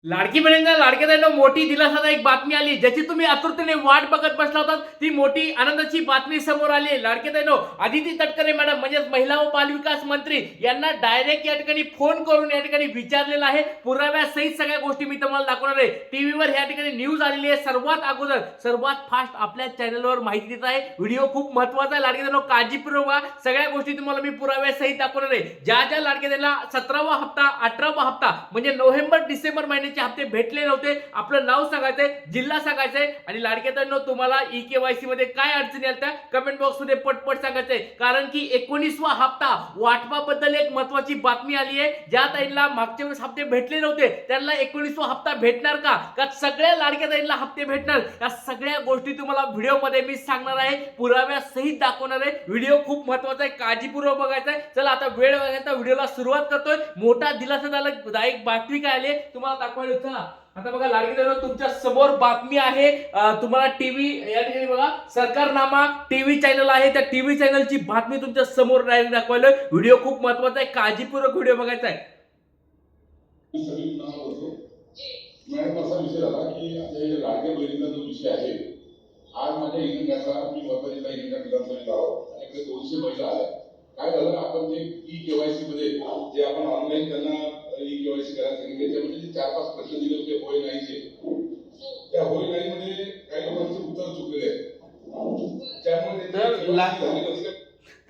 लाडकी बहिणींना लाडक्या बहिणींना मोठी दिलासादायक एक बातमी आली, ज्याची तुम्ही आतुरतेने वाट बघत बसला होता. ती मोठी आनंदाची बातमी समोर आली. लाडके बहिणो, आदिती तटकरे मॅडम म्हणजेच महिला व बालविकास मंत्री यांना डायरेक्ट या ठिकाणी फोन करून या ठिकाणी विचारलेलं आहे. पुराव्यासहित सगळ्या गोष्टी मी तुम्हाला दाखवणार आहे. टीव्हीवर या ठिकाणी न्यूज आलेली आहे. सर्वात अगोदर सर्वात फास्ट आपल्या चॅनलवर माहिती देत आहे. व्हिडिओ खूप महत्त्वाचा आहे. लाडके बहिणो, काळजीपूर्वक बघा. सगळ्या गोष्टी तुम्हाला मी पुराव्यासहित दाखवणार आहे. ज्या ज्या लाडक्या बहिणींना 17वा हप्ता 18वा हप्ता म्हणजे नोव्हेंबर डिसेंबर महिन्याचे हप्ते भेटले नव्हते, आपलं नाव सांगायचंय, जिल्हा सांगायचंय आणि लाडक्या बहिणींनो, तुम्हाला ई-केवायसी मध्ये काय अडचणी आल्या कमेंट बॉक्स मध्ये पटपट सांगायचंय. कारण की 19वा हप्ता वाटपाबद्दल एक महत्त्वाची बातमी आली आहे. ज्या ताईंना मागच्या वेळेस हप्ते भेटले नव्हते त्यांना 19वा हप्ता भेटणार का? का सगळ्या लाडक्या ताईंना हप्ते भेटणार? या सगळ्या गोष्टी तुम्हाला व्हिडिओ मध्ये मी सांगणार आहे, पुराव्यासहित दाखवणार आहे. व्हिडिओ खूप महत्त्वाचा आहे, काळजीपूर्वक बघायचा आहे. चला आता वेळ वाया व्हिडिओला सुरुवात करतोय. मोठा दिलासादायक बातमी काय आली तुम्हाला दाखवायला. चला आता बघा लाडकी बहिणींनो, तुमच्या समोर बातमी आहे. तुम्हाला टीव्ही या ठिकाणी बघा, सरकारनामा टीव्ही चॅनल आहे, त्या टीव्ही चॅनलची बातमी तुमच्या समोर डायरेक्ट दाखवायला. व्हिडिओ खूप महत्त्वाचा आहे, काळजीपूर्वक व्हिडिओ बघायचा आहे. मॅडम, असा विषय झाला की आपल्या लाडक्या बहिणीचा जो विषय आहे, आज माझ्या हिंगण्याचा मी वर्धाजीला हिंगणा विधानसभेत आहोत आणि इकडे 200 महिला आल्या. काय झालं, आपण जे ई-केवायसी मध्ये जे आपण ऑनलाईन त्यांना ई-केवायसी करायला सांगितले, त्यामध्ये जे 4-5 प्रश्न दिले होते होय नाहीचे, त्या होय नाही मध्ये काही लोकांचे उत्तर चुकलेले आहेत. त्यामुळे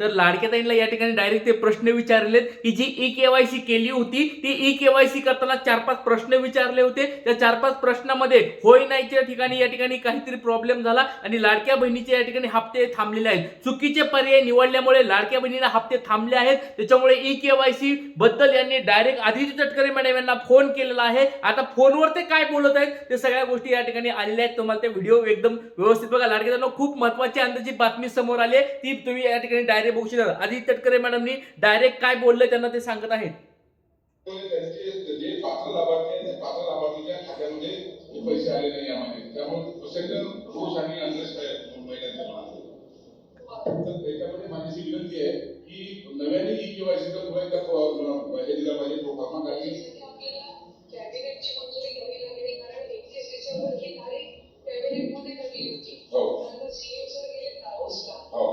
तर लाडक्या ताईंना या ठिकाणी डायरेक्ट ते प्रश्न विचारलेत की जी ई-केवायसी केली होती ती ई-केवायसी करताना 4-5 प्रश्न विचारले होते. त्या 4-5 प्रश्नामध्ये होय नाहीच्या ठिकाणी या ठिकाणी काहीतरी प्रॉब्लेम झाला आणि लाडक्या बहिणीचे या ठिकाणी हप्ते थांबलेले आहेत. चुकीचे पर्याय निवडल्यामुळे लाडक्या बहिणीला हप्ते थांबले आहेत. त्याच्यामुळे ई-केवायसी बद्दल यांनी डायरेक्ट आदिती तटकरे मॅडम यांना फोन केलेला आहे. आता फोनवर ते काय बोलत आहेत ते सगळ्या गोष्टी या ठिकाणी आलेल्या आहेत. तुम्हाला ते व्हिडिओ एकदम व्यवस्थित बघा. लाडक्या बहिणींनो, खूप महत्त्वाची अंदाची बातमी समोर आली आहे, ती तुम्ही या ठिकाणी डायरेक्ट बघू शकता. आदिती तटकरे मॅडमनी डायरेक्ट काय बोलले त्यांना ते सांगत आहेत. जे पात्र लाभार्थी आहेत, पात्र लाभार्थीच्या खात्यामध्ये पैसे आले नाही आम्हाला, त्यामुळे प्रचंड रोष आणि अंधेश महिन्याच्या तर त्याच्यामध्ये माझी विनंती आहे की नव्याने ई-केवायसीचा हे दिला पाहिजे प्रोफॉर्मा. काही कॅबिनेटची मंजुरी घ्यावी लागली, कारण 31 डिसेंबर ही तारीख कॅबिनेटमध्ये ठरली होती. हो, सीएम सर गेले दावोसला. हो,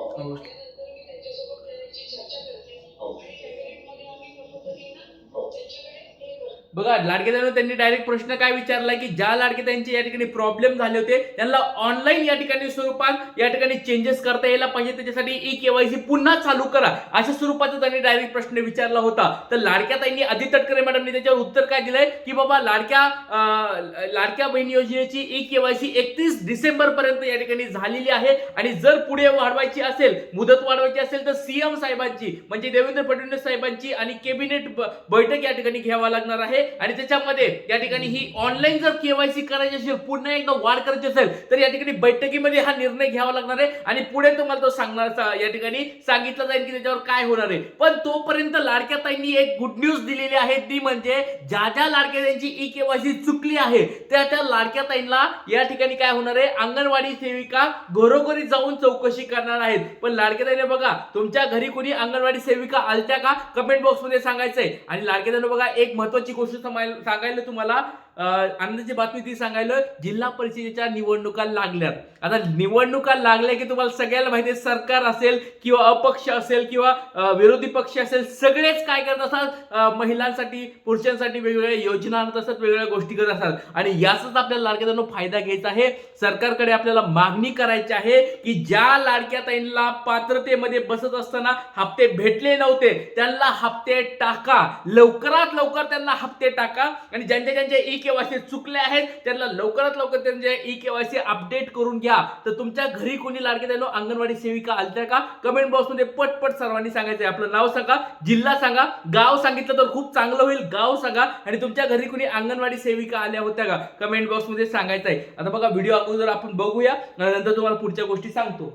बघा लाडके बहिणींनो, त्यांनी डायरेक्ट प्रश्न काय विचारला की ज्या लाडके त्यांचे या ठिकाणी प्रॉब्लेम झाले होते त्यांना ऑनलाईन या ठिकाणी स्वरूपात या ठिकाणी चेंजेस करता यायला पाहिजे, त्याच्यासाठी ई-केवायसी पुन्हा चालू करा, अशा स्वरूपाचा त्यांनी डायरेक्ट प्रश्न विचारला होता. तर लाडक्या ताईंनी आदिती तटकरे मॅडमनी त्याच्यावर उत्तर काय दिलंय की बाबा लाडक्या बहिणी योजनेची ई-केवायसी 31 डिसेंबर पर्यंत या ठिकाणी झालेली आहे आणि जर पुढे वाढवायची असेल, मुदत वाढवायची असेल तर सीएम साहेबांची म्हणजे देवेंद्र फडणवीस साहेबांची आणि कॅबिनेट बैठक या ठिकाणी घ्यावा लागणार आहे. आणि त्याच्यामध्ये या ठिकाणी ही ऑनलाईन जर केवायसी करायची असेल, पुन्हा एकदा वाढ करायची असेल तर या ठिकाणी बैठकीमध्ये हा निर्णय घ्यावा लागणार आहे आणि पुढे तुम्हाला तो सांगणार या ठिकाणी सांगितलं जाईल की त्याच्यावर काय होणार आहे. पण तोपर्यंत लाडक्या ताईंनी एक गुड न्यूज दिलेली आहे, ती म्हणजे ज्या ज्या लाडक्या ताईंची ई-केवायसी चुकली आहे त्या लाडक्या ताईंना या ठिकाणी काय होणार आहे, अंगणवाडी सेविका घरोघरी जाऊन चौकशी करणार आहेत. पण लाडक्या ताईंना बघा, तुमच्या घरी कोणी अंगणवाडी सेविका आलत्या का? कमेंट बॉक्स मध्ये सांगायचंय. आणि लाडक्या ताईंना बघा, एक महत्त्वाची गोष्ट सांगायला तुम्हाला आनंदाची बातमी ती सांगायला, जिल्हा परिषदेच्या निवडणुका लागल्यात. आता निवडणुका लागल्या की तुम्हाला सगळ्याला माहिती आहे, सरकार असेल किंवा अपक्ष असेल किंवा विरोधी पक्ष असेल, सगळेच काय करत असतात, महिलांसाठी पुरुषांसाठी वेगवेगळ्या योजना आणत असतात, वेगवेगळ्या गोष्टी करत असतात. आणि याचाच आपल्याला लाडक्या ताईंना फायदा घ्यायचा आहे. सरकारकडे आपल्याला मागणी करायची आहे की ज्या लाडक्या ताईंना पात्रतेमध्ये बसत असताना हप्ते भेटले नव्हते त्यांना हप्ते टाका, लवकरात लवकर त्यांना हप्ते टाका. आणि ज्यांच्या ई-केवायसी चुकले आहेत त्यांना लवकरात लवकर त्यांचे ई-केवायसी अपडेट करून घ्या. तर तुमच्या घरी कोणी लाडके ताईंनो अंगणवाडी सेविका आलत्या का? कमेंट बॉक्स मध्ये पटपट सर्वांनी सांगायचं. आपलं नाव सांगा, जिल्हा सांगा, गाव सांगितलं तर खूप चांगलं होईल, गाव सांगा. आणि तुमच्या घरी कोणी अंगणवाडी सेविका आल्या होत्या का? कमेंट बॉक्स मध्ये सांगायचं आहे. आता बघा, व्हिडिओ अगोदर आपण बघूया, नंतर तुम्हाला पुढच्या गोष्टी सांगतो.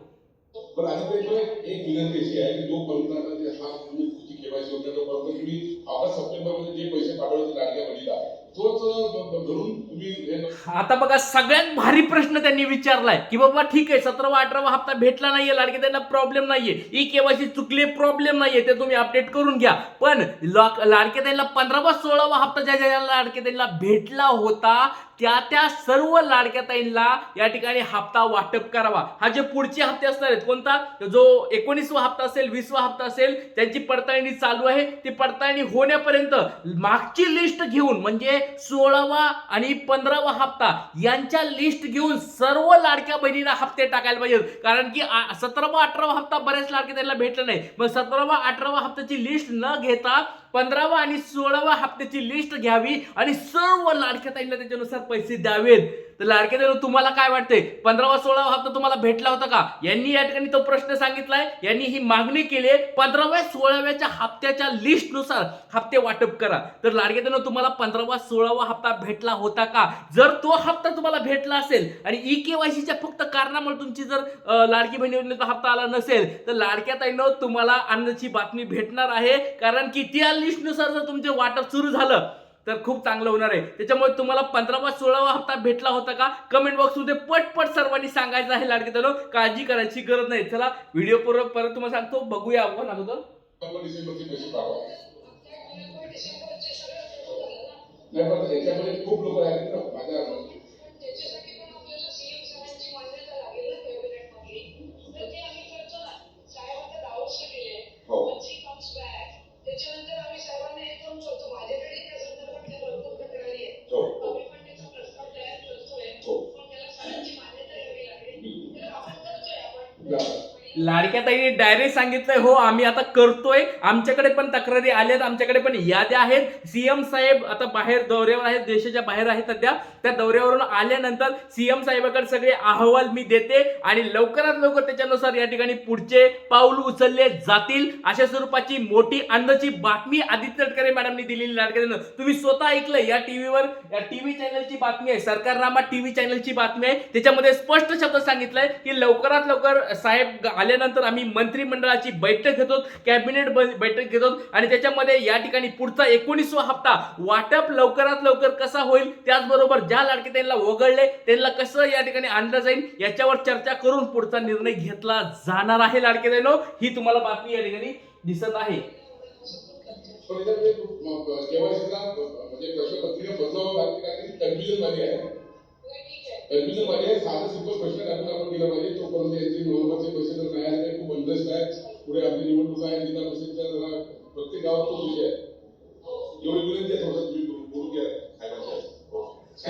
पण आता एक विनंती अशी आहे की जोपर्यंत हा तुम्ही केवायसी होता तोपर्यंत तुम्ही ऑगस्ट सप्टेंबर मध्ये जे पैसे पाठवले लाडक्या बहिणीला तोच धरून तुम्ही हे आता बघा सगळ्यात भारी प्रश्न त्यांनी विचारलाय की बाबा ठीक आहे 17वा 18वा हप्ता भेटला नाहीये लाडके त्यांना प्रॉब्लेम नाहीये ई केवायसी चुकले प्रॉब्लेम नाहीये ते तुम्ही अपडेट करून घ्या पण लाडके त्यांना 15वा 16वा हप्ता ज्या लाडके त्यांना भेटला होता त्या सर्व लाडक्याताईंना या ठिकाणी हप्ता वाटप करावा हा जे पुढचे हप्ते असणार आहेत कोणता जो 19वा हप्ता असेल 20वा हप्ता असेल त्यांची पडताळणी चालू आहे ती पडताळणी होण्यापर्यंत मागची लिस्ट घेऊन म्हणजे 16वा आणि 15वा हप्ता यांच्या लिस्ट घेऊन सर्व लाडक्या बहिणींना हप्ते टाकायला पाहिजेत कारण की 17वा 18वा हप्ता बऱ्याच लाडके त्यांना भेटला नाही मग 17वा 18वा हप्त्याची लिस्ट न घेता 15वा आणि 16वा हप्त्याची लिस्ट घ्यावी आणि सर्व लाडक्याताईंना त्याच्यानुसार पैसे द्यावेत तर लाडक्याताईंनो तुम्हाला काय वाटतंय 15वा 16वा हप्ता तुम्हाला भेटला होता का यांनी या ठिकाणी तो प्रश्न सांगितलाय यांनी ही मागणी केली 15व्या 16व्याच्या हप्त्याच्या लिस्ट नुसार हप्ते वाटप करा तर लाडक्याताईंनो तुम्हाला 15वा 16वा हप्ता भेटला होता का जर तो हप्ता तुम्हाला भेटला असेल आणि ई केवायसीच्या फक्त कारणामुळे तुमची जर लाडकी बहिणी योजनेचा हप्ता आला नसेल तर लाडक्याताईंनो तुम्हाला आनंदाची बातमी भेटणार आहे कारण की त्या लिस्ट नुसार जर तुमचे वाटप सुरू झालं तर खूप चांगलं होणार आहे त्याच्यामुळे तुम्हाला 15वा 16वा हप्ता भेटला होता का कमेंट बॉक्स मध्ये पटपट सर्वांनी सांगायचं आहे लाडकेताईंनो काळजी करायची गरज नाही चला व्हिडिओ परत तुम्हाला सांगतो बघूया आपण अगोदर डिसेंबरचे पैसे पाठवा नाही पण त्याच्यामध्ये खूप लोक आहेत ना माझ्या लाडक्याताईंनी डायरेक्ट सांगितलंय हो आम्ही आता करतोय आमच्याकडे पण तक्रारी आल्यात आमच्याकडे पण याद्या आहेत सीएम साहेब आता बाहेर दौऱ्यावर आहेत देशाच्या बाहेर आहेत सध्या त्या दौऱ्यावरून आल्यानंतर सीएम साहेबांकडे सगळे अहवाल मी देते आणि लवकरात लवकर त्याच्यानुसार या ठिकाणी पुढचे पाऊल उचलले जातील अशा स्वरूपाची मोठी आनंदाची बातमी आदित्य तटकरे मॅडमनी दिलेली लाडक्याताईंनो तुम्ही स्वतः ऐकलं या टीव्हीवर या टीव्ही चॅनलची बातमी आहे सरकारनामा टीव्ही चॅनलची बातमी आहे त्याच्यामध्ये स्पष्ट शब्द सांगितलंय की लवकरात लवकर साहेब आल्यानंतर आम्ही मंत्रिमंडळाची बैठक घेतो कॅबिनेट बैठक घेतो आणि त्याच्यामध्ये या ठिकाणी पुढचा 19वा हप्ता वाटप लवकरात लवकर कसा होईल त्याचबरोबर ज्या लाडकेताईंना वगळले त्यांना कसं या ठिकाणी आणलं जाईल याच्यावर चर्चा करून पुढचा निर्णय घेतला जाणार आहे लाडकेताईंनो ही तुम्हाला बातमी या ठिकाणी दिसत आहे कन्फ्युजन मध्ये साधा सिंपल प्रश्न टाकून आपण केला पाहिजे तोपर्यंत यांचे निवडणुकीचे पैसे जर नाही आले खूप इंटरेस्ट आहे पुढे आपली निवडणूक आहे जिल्हा परिषदच्या जरा प्रत्येक गावात तो विषय आहे एवढी विनंती आहे थोडं तुम्ही बोलून घ्या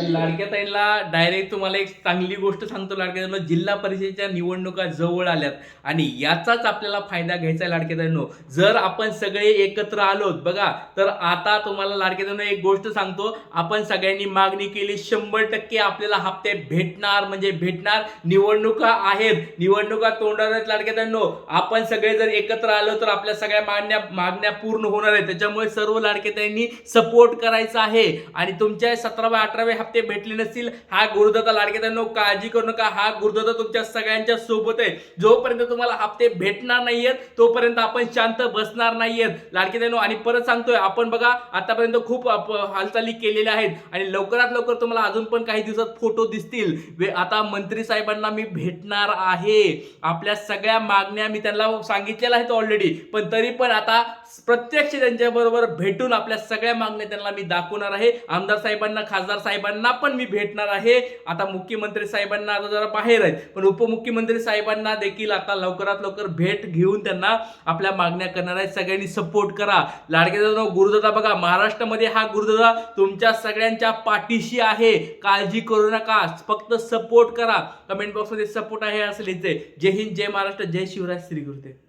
लाडक्याताईंना डायरेक्ट तुम्हाला एक चांगली गोष्ट सांगतो लाडक्याताईंनो जिल्हा परिषदेच्या निवडणुका जवळ आल्यात आणि याचाच आपल्याला फायदा घ्यायचा लाडक्याताईंनो जर आपण सगळे एकत्र आलोत बघा तर आता तुम्हाला लाडक्याताईंनो एक गोष्ट सांगतो आपण सगळ्यांनी मागणी केली 100% आपल्याला हप्ते भेटणार म्हणजे भेटणार निवडणुका आहेत निवडणुका तोंडावर आहेत लाडक्याताईंनो आपण सगळे जर एकत्र आलो तर आपल्या सगळ्या मागण्या पूर्ण होणार आहेत त्याच्यामुळे सर्व लाडक्याताईंनी सपोर्ट करायचा आहे आणि तुमच्या 17व्या 18व्या हप्ते भेटले नसतील हा गुरुदाता लाडक्याताईंनो काळजी करू नका हा गुरुदाता तुमच्या सगळ्यांच्या सोबत आहे जोपर्यंत तुम्हाला हप्ते भेटणार नाहीयेत तोपर्यंत आपण शांत बसणार नाहीयेत लाडक्याताईंनो आणि परत सांगतोय आपण बघा आतापर्यंत खूप हालचाली केलेल्या आहेत आणि लवकरात लवकर तुम्हाला अजून पण काही दिवसात फोटो दिसतील आता मंत्री साहेबांना मी भेटणार आहे आपल्या सगळ्या मागण्या मी त्यांना सांगितलेल्या आहेत ऑलरेडी पण तरी पण आता प्रत्यक्ष त्यांच्या बरोबर भेटून आपल्या सगळ्या मागण्या त्यांना मी दाखवणार आहे आमदार साहेबांना खासदार साहेबांना पण मी भेटणार आहे आता मुख्यमंत्री साहेबांना आता जरा बाहेर आहेत पण उपमुख्यमंत्री साहेबांना देखील आता लवकरात लवकर भेट घेऊन त्यांना आपल्या मागण्या करणार आहेत सगळ्यांनी सपोर्ट करा लाडक्याताईंनो गुरुदादा बघा महाराष्ट्रामध्ये हा गुरुदादा तुमच्या सगळ्यांच्या पाठीशी आहे काळजी करू नका फक्त सपोर्ट करा कमेंट बॉक्स मध्ये सपोर्ट आहे असं लिहिते जय हिंद जय महाराष्ट्र जय शिवराज श्री गुरुदेव